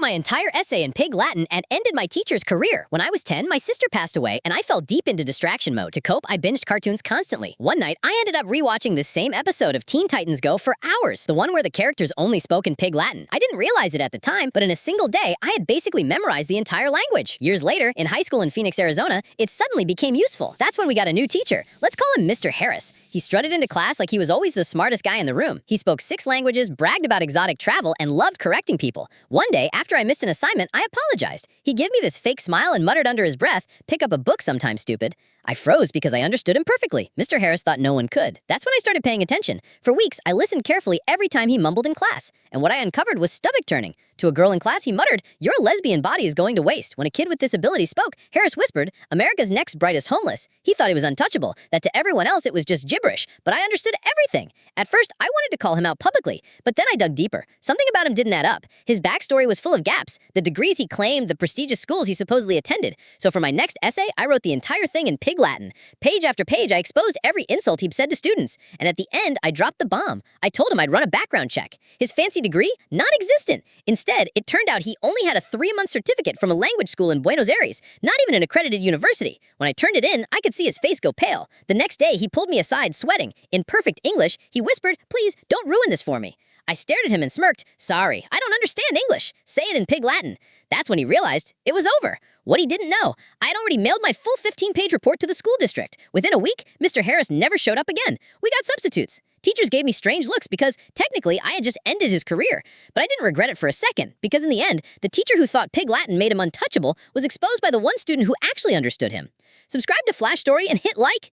my entire essay in Pig Latin and ended my teacher's career. When I was 10, my sister passed away, and I fell deep into distraction mode. To cope, I binged cartoons constantly. One night, I ended up rewatching this same episode of Teen Titans Go for hours, the one where the characters only spoke in Pig Latin. I didn't realize it at the time, but in a single day, I had basically memorized the entire language. Years later, in high school in Phoenix, Arizona, it suddenly became useful. That's when we got a new teacher. Let's call him Mr. Harris. He strutted into class like he was always the smartest guy in the room. He spoke 6 languages, bragged about exotic travel, and loved correcting people. One day, after I missed an assignment, I apologized. He gave me this fake smile and muttered under his breath, "Pick up a book sometime, stupid." I froze because I understood him perfectly. Mr. Harris thought no one could. That's when I started paying attention. For weeks, I listened carefully every time he mumbled in class. And what I uncovered was stomach turning. To a girl in class, he muttered, "Your lesbian body is going to waste." When a kid with disability spoke, Harris whispered, "America's next brightest homeless." He thought he was untouchable, that to everyone else it was just gibberish. But I understood everything. At first, I wanted to call him out publicly, but then I dug deeper. Something about him didn't add up. His backstory was full of gaps, the degrees he claimed, the prestigious schools he supposedly attended. So for my next essay, I wrote the entire thing in Pig Latin. Page after page, I exposed every insult he'd said to students. And at the end, I dropped the bomb. I told him I'd run a background check. His fancy degree? Non-existent. Instead, it turned out he only had a 3-month certificate from a language school in Buenos Aires, not even an accredited university. When I turned it in, I could see his face go pale. The next day, he pulled me aside, sweating. In perfect English, he whispered, "Please, don't ruin this for me." I stared at him and smirked. "Sorry, I don't understand English. Say it in Pig Latin." That's when he realized it was over. What he didn't know, I had already mailed my full 15-page report to the school district. Within a week, Mr. Harris never showed up again. We got substitutes. Teachers gave me strange looks because, technically, I had just ended his career. But I didn't regret it for a second, because in the end, the teacher who thought Pig Latin made him untouchable was exposed by the one student who actually understood him. Subscribe to Flash Story and hit like.